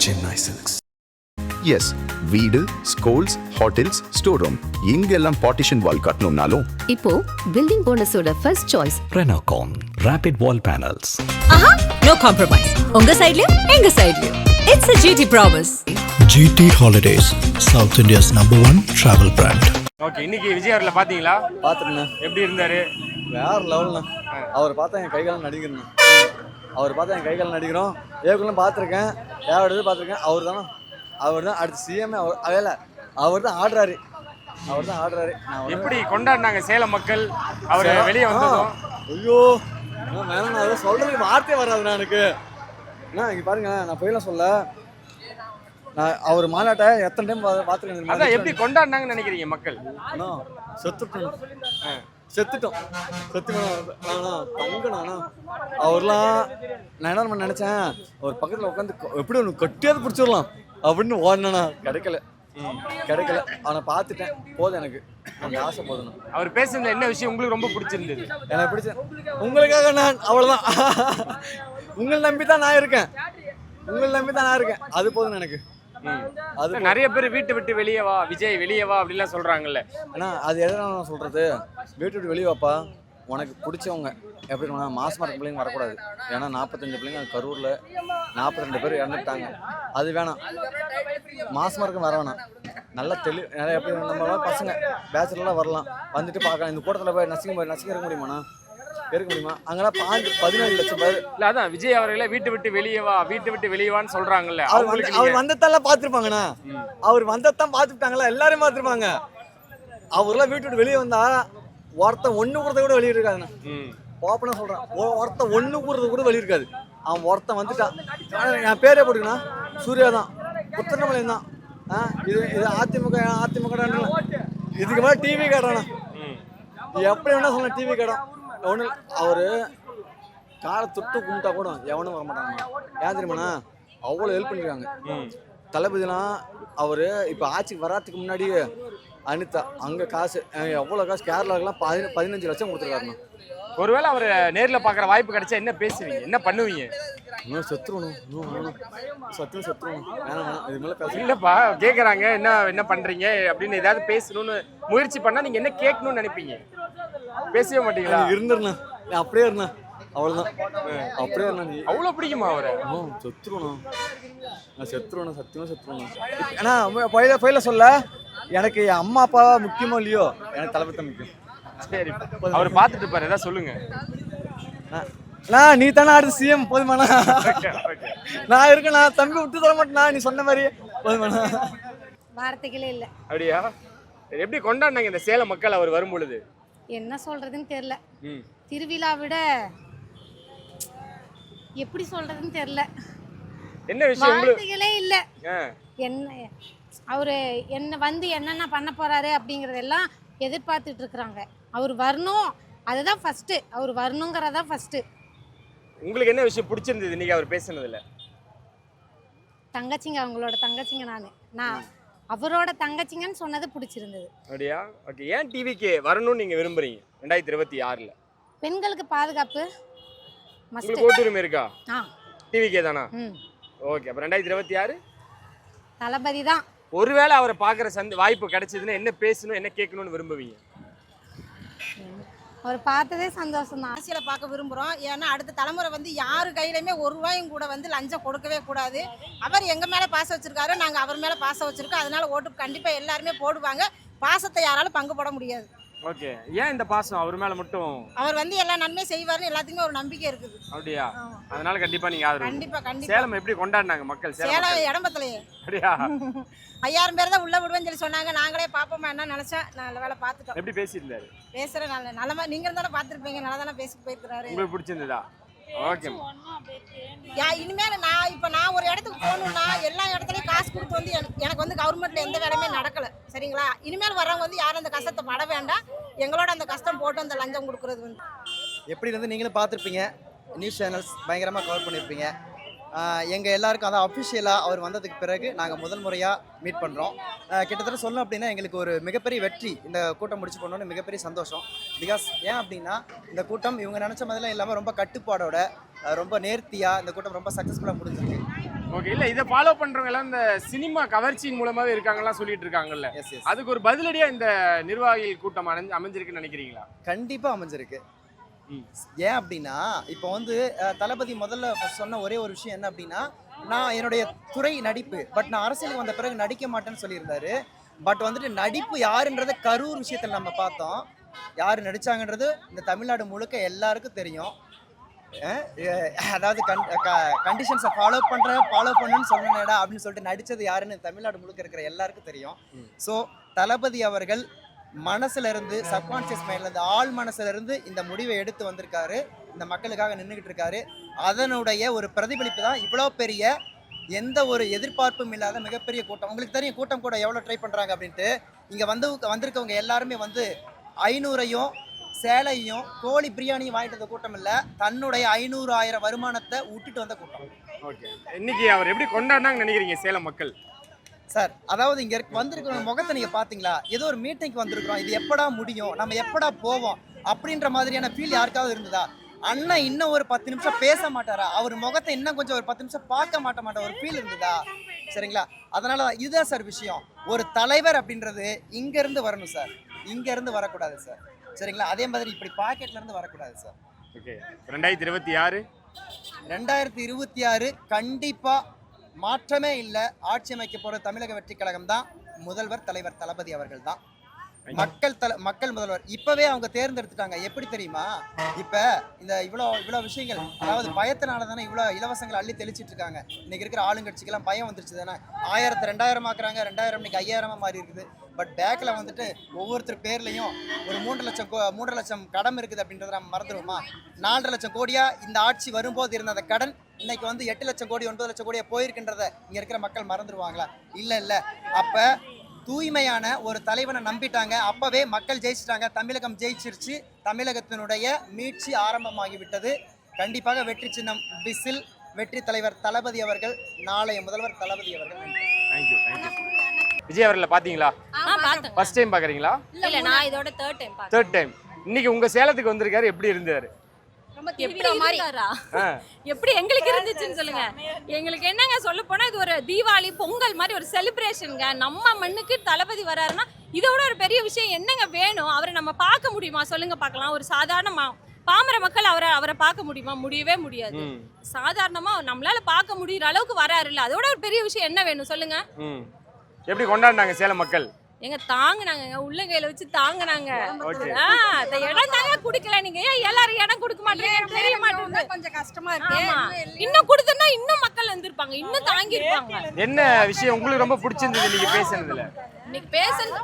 Chennai Silks. Yes, வீடு, schools, hotels, store room இங்கெல்லாம் partition wall கட்டணும்னாலும் இப்போ பில்டிங் ஓனர்ஸோட first choice Renocon Rapid Wall Panels. No compromise. உங்க சைடுலயும் எங்க சைடுலயும். It's a GT promise. GT Holidays, South India's #1 travel brand. Okay, இன்னைக்கு விஜய் அவர்களை பாத்தீங்களா? பார்த்துருண்ணே. எப்படி இருந்தாரு? வேற லெவல்ண்ணா. அவர் பார்த்தா என் கைகாலம் நடிக்கிறேன். அவர் பார்த்தா என் கைகாலம் நடிக்கிறோம். ஏற்கனவே பார்த்துருக்கேன், ஏழு பார்த்துருக்கேன். அவர் தான் அடுத்த சிஎம். அவர் தான் ஆடுறாரு. எப்படி கொண்டாடினாங்க சேலம் மக்கள் அவர் வெளியே வந்ததும்? ஐயோ வேணாம், அதை சொல்றதுக்கு வார்த்தையே வராதுண்ணா எனக்கு. அண்ணா இங்கே பாருங்க, நான் போயெல்லாம் சொல்ல, நான் அவர் மாநாட்டை எத்தனை டைம் பார்த்துருக்கேன். அதான் எப்படி கொண்டாடினாங்கன்னு நினைக்கிறீங்க மக்கள்? அண்ணா செத்துட்டோம். தங்கண்ணா அவர்லாம் நான் என்ன நினைச்சேன், ஒரு பக்கத்தில் உட்காந்து எப்படி ஒன்று கட்டியாவது பிடிச்சிடலாம் அப்படின்னு ஓடனா கிடைக்கல. அவனை பார்த்துட்டேன், போதும் எனக்கு அந்த ஆசை போதும். அவர் பேசுனதுல என்ன விஷயம் உங்களுக்கு ரொம்ப பிடிச்சிருந்தது? எனக்கு பிடிச்ச உங்களுக்காக நான் அவ்வளோதான். உங்களை நம்பி தான் நான் இருக்கேன். அது போதும் எனக்கு. அது நிறைய பேர் வீட்டை விட்டு வெளியே வா விஜய் வெளியே வா அப்படிலாம் சொல்றாங்கல்ல. ஆனா அது எதனால நான் சொல்றது, வீட்டு விட்டு வெளியே வாப்பா, உனக்கு பிடிச்சவங்க எப்படி மாசமா இருக்க பிள்ளைங்க வரக்கூடாது. ஏன்னா 45 பிள்ளைங்க கரூர்ல 42 பேர் இறந்துட்டாங்க. அது வேணாம், மாசமா இருக்க வர வேணாம். நல்லா நிறைய எப்படி நம்ம பசங்க பேச்சுலர்லாம் வரலாம், வந்துட்டு பார்க்கலாம். இந்த கூட்டத்தில் போய் நசிங்க இருக்க முடியுமாண்ணா? இருக்க முடியுமா? அங்கெல்லாம் 17 லட்சம் பேர். இல்ல அதான் விஜய் அவர்களை வீட்டு விட்டு வெளியே வான்னு சொல்றாங்கல்ல. அவர் வந்ததெல்லாம் பார்த்துருப்பாங்கண்ணா. அவர் வந்ததான் பார்த்துட்டாங்களா? எல்லாரும் பார்த்துருப்பாங்க. அவர்லாம் வீட்டு விட்டு வெளியே வந்தா ஒருத்தன் ஒண்ணு கூறத கூட வெளியே இருக்காதுண்ணா. ஓப்பனா சொல்றான், ஒருத்தன் ஒண்ணு கூறது கூட வெளியே இருக்காது. அவன் ஒருத்தன் வந்துட்டான். என் பேரே போட்டுக்கண்ணா, சூர்யா தான், புத்தனமலையும் தான். இது அதிமுக இதுக்கு மேலே டிவி கேட்டானா எப்படி வேணா சொல்ல. டிவி கேட்டான் ஒன்று, அவரு காலை தொட்டு கும்பிட்டா கூட எவனும் வரமாட்டாங்க. ஏன் தெரியுமாண்ணா, அவ்வளோ ஹெல்ப் பண்ணிருக்காங்க தளபதிலாம். அவரு இப்போ ஆட்சிக்கு வராதுக்கு முன்னாடி அனிதா அங்கே காசு எவ்வளோ காசு கேரளாவுக்குலாம் 15 லட்சம் கொடுத்துருக்காருண்ணா. ஒருவேளை அவர் நேரில் பார்க்குற வாய்ப்பு கிடைச்சா என்ன பேசுவீங்க, என்ன பண்ணுவீங்க? இன்னும் செத்துருணும் வேணாம் இது மேலே பேச இல்லைப்பா, கேட்குறாங்க என்ன பண்ணுறீங்க அப்படின்னு ஏதாவது பேசணும்னு முயற்சி பண்ணால் நீங்கள் என்ன கேட்கணும்னு நினைப்பீங்க? பேசவே மாட்டீங்களா? இருந்துருண்ணா, நான் அப்படியே இருந்தேன், அவ்வளோதான். அப்படியே இருந்தா நீ அவ்வளோ பிடிக்குமா அவரை? செத்துருணும், நான் சத்தியமாக செத்துருணும். ஏன்னா பயில சொல்ல, எனக்கு என் அம்மா அப்பா முக்கியமோ இல்லையோ, எனக்கு தளபதி தான் முக்கியம். சரி, அவர் பார்த்துட்டு பாரு, ஏதாவது சொல்லுங்க. நீ தானே அடுத்து சிஎம், போதுமாண்ணா. நான் இருக்கேன், நான் தம்பி விட்டு தர மாட்டேனா, நீ சொன்ன மாதிரி போதுமாண்ணா. வார்த்தைகளே இல்லை. அப்படியா? எப்படி கொண்டாடினாங்க இந்த சேலம் மக்கள் அவர் வரும் பொழுது? என்ன சொல்றதுன்னு தெரியல. திருவிழா விட எப்படி சொல்றதுன்னு தெரியல. என்ன விஷயம்? வார்த்தைகளே இல்லை. என்ன அவரு என்ன வந்து என்னென்ன பண்ண போறாரு அப்படிங்கறதெல்லாம் எதிர்பார்த்துட்டு இருக்கிறாங்க. அவர் வரணும், அதுதான் ஃபர்ஸ்ட். அவர் வரணுங்கிறதா ஃபர்ஸ்ட். உங்களுக்கு என்ன விஷயம் பிடிச்சிருந்தது இன்னைக்கு அவர் பேசுனதுல? தங்கச்சிங்க, அவங்களோட தங்கச்சிங்க. நான் அவரோட தங்கச்சிங்கன்னு சொன்னது பிடிச்சிருந்தது. அப்படியா? ஓகே. ஏன் டிவிக்கு வரணும்னு நீங்க விரும்புறீங்க 2026ல? பெண்களுக்கு பாதுகாப்பு மஸ்ட். உங்களுக்கு ஓட்டு உரிமை இருக்கா? டிவிக்கே தானா? ஓகே. அப்ப 2026 தளபதி தான். ஒருவேளை அவரை பார்க்குற வாய்ப்பு கிடைச்சதுன்னா என்ன பேசணும், என்ன கேட்கணும்னு விரும்புவீங்க? அவர் பார்த்ததே சந்தோஷம் தான். அரசியலை பார்க்க விரும்புகிறோம். ஏன்னா அடுத்த தலைமுறை வந்து யாரு கையிலையுமே ஒரு ரூபாயும் கூட வந்து லஞ்சம் கொடுக்கவே கூடாது. அவர் எங்கள் மேலே பாசம் வச்சுருக்காரு, நாங்கள் அவர் மேலே பாசம் வச்சுருக்கோம். அதனால ஓட்டு கண்டிப்பாக எல்லாருமே போடுவாங்க. பாசத்தை யாராலும் பங்கு போட முடியாது. ஓகே. ஏன் இந்த பாசம் அவர் மேலே மட்டும்? அவர் வந்து எல்லா நன்மை செய்வார்னு எல்லாத்துக்குமே ஒரு நம்பிக்கை இருக்குது. அப்படியா? அதனால கண்டிப்பா நீங்க ஆதரவு. கண்டிப்பா. சேலம் எப்படி கொண்டாடினாங்க மக்கள்? சேலம் இடம்பத்திலேயே. அப்படியா? 5000 பேர் தான் உள்ள விடுவேன்னு சொல்லி சொன்னாங்க. நாங்களே பாப்போமா என்ன நினைச்சேன். நல்ல வேலை பார்த்துட்டோம். எப்படி பேசியிருந்தாரு? பேசுற நல்ல நீங்க தானே பார்த்துருப்பீங்க. நல்லா தானே பேசிட்டு போயிருக்கிறாரு. உங்களுக்கு பிடிச்சிருந்ததா? ஓகே. இனிமேல் நான் ஒரு இடத்துக்கு போகணும்னா எல்லா இடத்துலையும் காசு கொடுத்து வந்து எனக்கு வந்து கவர்மெண்ட்ல எந்த வேலையுமே நடக்கல. சரிங்களா? இனிமேல் வர்றவங்க வந்து யாரும் அந்த கஷ்டத்தை பட வேண்டாம். எங்களோட அந்த கஷ்டம் போட்டு அந்த லஞ்சம் கொடுக்கறது வந்து எப்படி வந்து நீங்களும் பார்த்துருப்பீங்க. நியூஸ் சேனல்ஸ் பயங்கரமாக கவர் பண்ணியிருப்பீங்க. எங்கள் எல்லாருக்கும் அதான் அஃபிஷியலாக அவர் வந்ததுக்கு பிறகு நாங்கள் முதல் முறையாக மீட் பண்ணுறோம். கிட்டத்தட்ட சொல்லணும் அப்படின்னா எங்களுக்கு ஒரு மிகப்பெரிய வெற்றி. இந்த கூட்டம் முடிச்சு போனோன்னு மிகப்பெரிய சந்தோஷம். பிகாஸ் ஏன் அப்படின்னா இந்த கூட்டம் இவங்க நினச்ச மாதிரிலாம் இல்லாமல் ரொம்ப கட்டுப்பாடோட ரொம்ப நேர்த்தியாக இந்த கூட்டம் ரொம்ப சக்ஸஸ்ஃபுல்லாக முடிஞ்சிருக்கு. ஓகே, இல்ல இதை ஃபாலோ பண்றவங்க எல்லாம் இந்த சினிமா கவர்ச்சியின் மூலமாவே இருக்காங்கலாம் சொல்லிட்டு இருக்காங்கல்ல. அதுக்கு ஒரு பதிலடியா இந்த நிர்வாகிகள் கூட்டம் அமைஞ்சிருக்குன்னு நினைக்கிறீங்களா? கண்டிப்பா அமைஞ்சிருக்கு. ஏன் அப்படின்னா இப்போ வந்து தளபதி முதல்ல சொன்ன ஒரே ஒரு விஷயம் என்ன அப்படின்னா, நான் என்னுடைய துறை நடிப்பு, பட் நான் அரசியலுக்கு வந்த பிறகு நடிக்க மாட்டேன்னு சொல்லியிருந்தாரு. பட் வந்துட்டு நடிப்பு யாருன்றத கரூர் விஷயத்தில் நம்ம பார்த்தோம். யார் நடிச்சாங்கன்றது இந்த தமிழ்நாடு முழுக்க எல்லாருக்கும் தெரியும். அதாவது கண்டிஷன்ஸை ஃபாலோ பண்ணுன்னு சொன்னேடா அப்படின்னு சொல்லிட்டு நடித்தது யாருன்னு தமிழ்நாடு முழுக்க இருக்கிற எல்லாருக்கும் தெரியும். ஸோ தளபதி அவர்கள் மனசுல இருந்து, சப்கான்சியஸ் மைண்ட்ல இருந்து, ஆள் மனசுல இருந்து இந்த முடிவை எடுத்து வந்திருக்காரு. இந்த மக்களுக்காக நின்றுகிட்டு இருக்காரு. அதனுடைய ஒரு பிரதிபலிப்பு தான் இவ்வளோ பெரிய, எந்த ஒரு எதிர்பார்ப்பும் இல்லாத மிகப்பெரிய கூட்டம். உங்களுக்கு தெரியும் கூட்டம் கூட எவ்வளோ ட்ரை பண்ணுறாங்க அப்படின்ட்டு. இங்கே வந்திருக்கவங்க எல்லாருமே வந்து 500ஐயும் சேலையும் கோழி பிரியாணியும் வாங்கிட்டு வந்த கூட்டம் இல்லை, தன்னுடைய 500,000 வருமானத்தை விட்டுட்டு வந்த கூட்டம். ஓகே, இன்னைக்கு அவர் எப்படி கொண்டாடினாங்கன்னு நினைக்கிறீங்க சேலம் மக்கள்? சார், அதாவது இங்கே வந்திருக்கிற முகத்தை நீங்கள் பார்த்தீங்களா? ஏதோ ஒரு மீட்டிங்க்கு வந்திருக்கிறோம், இது எப்படா முடியும், நம்ம எப்படா போவோம் அப்படின்ற மாதிரியான ஃபீல் யாருக்காவது இருந்ததா? அண்ணன் இன்னும் ஒரு 10 நிமிஷம் பேச மாட்டாரா? அவர் முகத்தை இன்னும் கொஞ்சம் ஒரு 10 நிமிஷம் பார்க்க மாட்டார் ஒரு ஃபீல் இருந்ததா? சரிங்களா? அதனால இதுதான் சார் விஷயம். ஒரு தலைவர் அப்படின்றது இங்கேருந்து வரணும் சார், இங்கேருந்து வரக்கூடாது சார். சரிங்களா? அதே மாதிரி இப்படி பாக்கெட்லேருந்து வரக்கூடாது சார். ஓகே, 2026 கண்டிப்பாக மாற்றமே இல்லை. ஆட்சி அமைக்க போகிற தமிழக வெற்றி கழகம் தான். முதல்வர் தலைவர் தளபதி அவர்கள் தான் மக்கள் முதல்வர். இப்பவே அவங்க தேர்ந்தெடுத்துட்டாங்க. எப்படி தெரியுமா? இப்ப இந்த இவ்வளோ விஷயங்கள், அதாவது பயத்தினால தானே இவ்வளோ இலவசங்கள் அள்ளி தெளிச்சிட்டு இருக்காங்க. இன்னைக்கு இருக்கிற ஆளுங்கட்சிக்கெல்லாம் பயம் வந்துருச்சு தானே. 1000 2000 ஆக்குறாங்க, 2000 இன்னைக்கு 5000 மாறி இருக்குது. பட் பேக்ல வந்துட்டு ஒவ்வொருத்தர் பேர்லையும் ஒரு 3 லட்சம் கடன் இருக்குது அப்படின்றத நம்ம மறந்துடுவோமா? 4.5 லட்சம் கோடியா இந்த ஆட்சி வரும்போது இருந்த அந்த கடன் இன்னைக்கு வந்து 8 லட்சம் கோடி 9 லட்சம் கோடியா போயிருக்கின்றத இங்க இருக்கிற மக்கள் மறந்துடுவாங்களா? இல்ல. அப்ப தூய்மையான ஒரு தலைவனை நம்பிட்டாங்க. அப்பவே மக்கள் ஜெயிச்சிட்டாங்க. தமிழகம் ஜெயிச்சிருச்சு. தமிழகத்தினுடைய மீட்சி ஆரம்பமாகிவிட்டது. கண்டிப்பாக வெற்றி சின்னம் விசில். வெற்றி தலைவர் தளபதி அவர்கள், நாளைய முதல்வர் தளபதி அவர்கள். தேங்க்யூ. விஜய் அவர்களை பாத்தீங்களா? ஃபர்ஸ்ட் டைம் பாக்குறீங்களா? இல்ல, நான் இதோட தேர்ட் டைம். இன்னைக்கு உங்க சேலத்துக்கு வந்திருக்காரு, எப்படி இருந்தாரு? எப்படி எங்களுக்கு இருந்துச்சுன்னு சொல்லுங்க. எங்களுக்கு என்னங்க சொல்ல போனா, இது ஒரு தீபாவளி பொங்கல் மாதிரி ஒரு செலிப்ரேஷனுங்க. நம்ம மண்ணுக்கு தளபதி வராருன்னா இதோட ஒரு பெரிய விஷயம் என்னங்க வேணும்? அவரை நம்ம பார்க்க முடியுமா சொல்லுங்க பார்க்கலாம். ஒரு சாதாரண பாமர மக்கள் அவரை பார்க்க முடியுமா? முடியவே முடியாது. சாதாரணமா நம்மளால பார்க்க முடியற அளவுக்கு வராருல்ல, அதோட ஒரு பெரிய விஷயம் என்ன வேணும் சொல்லுங்க. எப்படி கொண்டாடினாங்க சேலம் மக்கள்? எங்க தாங்குனாங்க, உள்ளங்கையில வச்சு தாங்குனாங்க. அந்த இடம் தாங்க குடுக்கல. நீங்க ஏன் எல்லாரும் இடம் கொடுக்க மாட்டீங்க? தெரிய மாட்டேங்குது. கொஞ்சம் கஷ்டமா இருக்கு. இன்னும் கொடுத்தா இன்னும் மக்கள் வந்திருப்பாங்க, இன்னும் தாங்கி இருப்பாங்க. என்ன விஷயம் உங்களுக்கு ரொம்ப பிடிச்சிருந்தது நீங்க பேசுனதுல? இன்னைக்கு பேசுறது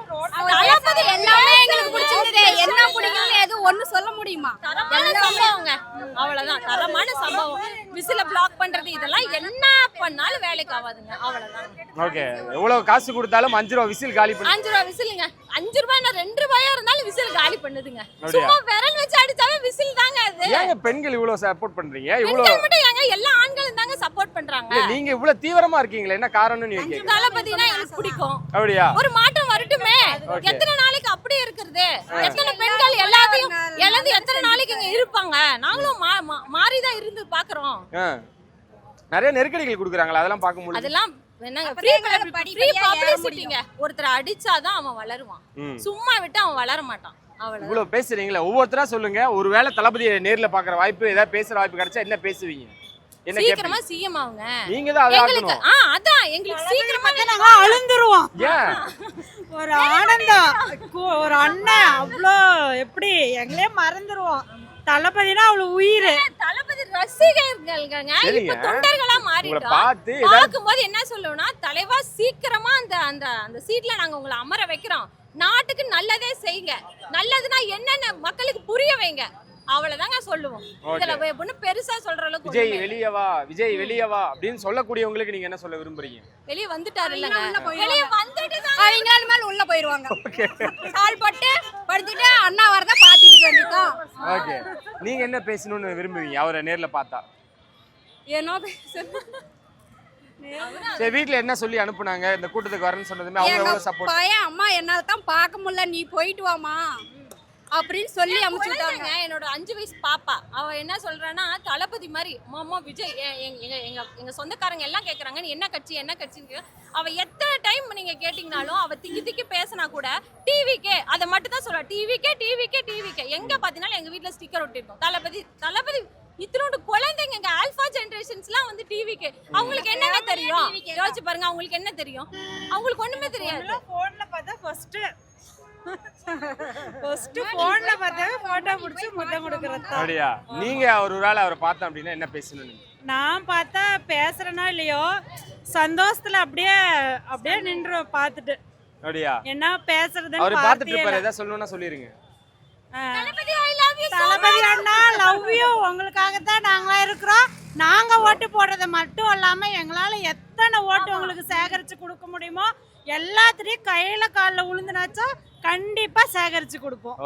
தளபதி எல்லாமே எங்களுக்கு பிடிச்சிருந்தது. என்ன பிடிக்கும்னு எதுவும் ஒண்ணு சொல்ல முடியுமா? தரமான சம்பவங்க, அவ்வளவுதான். தரமான சம்பவம். விசில பிளாக் பண்றது இதெல்லாம் என்ன பண்ணாலும் வேலைக்கு ஆகாதுங்க, அவ்வளவுதான். ஓகே, எவ்வளவு காசு கொடுத்தாலும் 5 ரூபா விசில் காலி பண்ணு. 5 ரூபா விசிலுங்க. 5 ரூபாய் 2 ரூபாயா இருந்தாலும் விசில் காலி பண்ணுதுங்க. சும்மா விரல் வச்சு அடிச்சாவே விசில் தாங்க அது. ஏங்க பெண்கள் இவ்வளவு சப்போர்ட் பண்றீங்க? இவ்வளவு மட்டும் ஏங்க எல்லா ஆண்களும் தாங்க சப்போர்ட் பண்றாங்க. நீங்க இவ்வளவு தீவிரமா இருக்கீங்களே, என்ன காரணம்னு நீங்க கேக்குறீங்க? தளபதினா எனக்கு பிடிக்கும். அப்படியா? ஒரு மாற்றம் வரட்டுமே. எத்தனை நாளைக்கு அப்படியே இருக்குது? எத்தனை பெண்கள் எல்லாத்தையும் இழந்து எத்தனை நாளைக்கு இங்க இருப்பாங்க? நாங்களும் மாறிதான் இருந்து பாக்குறோம். நிறைய நெருக்கடிகள் கொடுக்குறாங்களா? அதெல்லாம் பார்க்க முடியல. அதெல்லாம் என்னங்க ஃப்ரீ பப்ளிசிட்டிங்க. ஒருத்தர் அடிச்சாதான் அவன் வளருவான், சும்மா விட்டு அவன் வளர மாட்டான். அவ்வளவு. இவ்வளவு பேசுறீங்களா? ஒவ்வொருத்தரா சொல்லுங்க. ஒருவேளை தளபதியை நேர்ல பாக்குற வாய்ப்பு, ஏதாவது பேசுற வாய்ப்பு கிடைச்சா என்ன பேசுவீங்க? என்ன சீக்கிரமா சிஎம் ஆவுங்க. நீங்க தான் எங்களுக்கு அதான் எங்களுக்கு சீக்கிரமா நாங்க அழுந்துருவோம். ஏன்? ஒரு ஆனந்தம், ஒரு அண்ணன் அவ்வளோ எப்படி எங்களே மறந்துருவோம். தளபதினா அவ்வளவு உயிர். தளபதி ரசிகர்கள்ங்க இப்ப தொண்டர்களா மாறிட்டோம். பார்க்கும்போது என்ன சொல்லுவோம்னா, தலைவா சீக்கிரமா அந்த சீட்ல நாங்க உங்களை அமர வைக்கிறோம். நாட்டுக்கு நல்லதே செய்யுங்க. நல்லதுன்னா என்னன்னு மக்களுக்கு புரிய வைங்க. அவ்வளவுதாங்க சொல்லுவோம். இதுல ஒண்ணும் பெருசா சொல்ற அளவுக்கு. விஜய் வெளியே வா அப்படின்னு சொல்லக்கூடியவங்களுக்கு நீங்க என்ன சொல்ல விரும்புறீங்க? வெளியே வந்துட்டாரு இல்லங்க, வெளியே வந்துட்டு தான் அவங்க மேல உள்ள போயிடுவாங்க. கால் போட்டு படுத்துட்டு அண்ணா வரத பாத்துட்டு வந்துட்டோம். ஓகே, நீங்க என்ன பேசணும்னு விரும்புவீங்க அவரை நேர்ல பார்த்தா? ஏனோ பேசணும். சரி, வீட்ல என்ன சொல்லி அனுப்புனாங்க இந்த கூட்டத்துக்கு வரேன்னு சொன்னதுமே? அவங்க எவ்வளவு சப்போர்ட்? பையன் அம்மா என்னால தான் பார்க்க முடியல, நீ போயிட்டு வாமா அப்படின்னு சொல்லி அமுச்சு விட்டாங்க. என்னோட 5 வயசு பாப்பா அவ என்ன சொல்றான்னா, தளபதி மாதிரி மாமா விஜய் எங்க சொந்தக்காரங்க எல்லாம் கேக்குறாங்க நீ என்ன கட்சின்னு. அவ எத்தனை டைம் நீங்க கேட்டீங்கனாலும் அவ திக்கி பேசினா கூட டிவிக்கே அதை மட்டும் தான் சொல்லுவா. டிவிக்கே எங்க பாத்தீங்கன்னாலும் எங்க வீட்டுல ஸ்டிக்கர் ஒட்டிருக்கோம் தளபதி இத்தனோட குழந்தைங்க எங்க ஆல்பா ஜெனரேஷன்ஸ்லாம் வந்து டிவிக்கு அவங்களுக்கு என்னங்க தெரியும்? யோசிச்சு பாருங்க, அவங்களுக்கு என்ன தெரியும்? அவங்களுக்கு ஒண்ணுமே தெரியாது. போன்ல பார்த்தா ஃபர்ஸ்ட் போன்ல பார்த்தா போட்டோ பிடிச்சி முத்தம் கொடுக்கறது. அப்படியா? நீங்க ஒரு வேளை அவரை பார்த்தா அப்படின்னா என்ன பேசணும்? நான் பார்த்தா பேசுறேனோ இல்லையோ சந்தோஷத்துல அப்படியே நின்றுவேன் பார்த்துட்டு. அப்படியா? என்ன பேசுறதுன்னு அவரை பார்த்துட்டு இருப்பாரு, ஏதாவது சொல்லணும்னா சொல்லிருங்க. தளபதி அண்ணா லவ் யூ, உங்களுக்காக தான் நாங்களா இருக்கிறோம். நாங்க ஓட்டு போடுறத மட்டும் இல்லாம எங்களால எத்தனை ஓட்டு உங்களுக்கு சேகரிச்சு கொடுக்க முடியுமோ எல்லாத்தையும் கையில காலில் உளுந்துனாச்சும் கண்டிப்பா சேகரிச்சு கொடுப்போம்.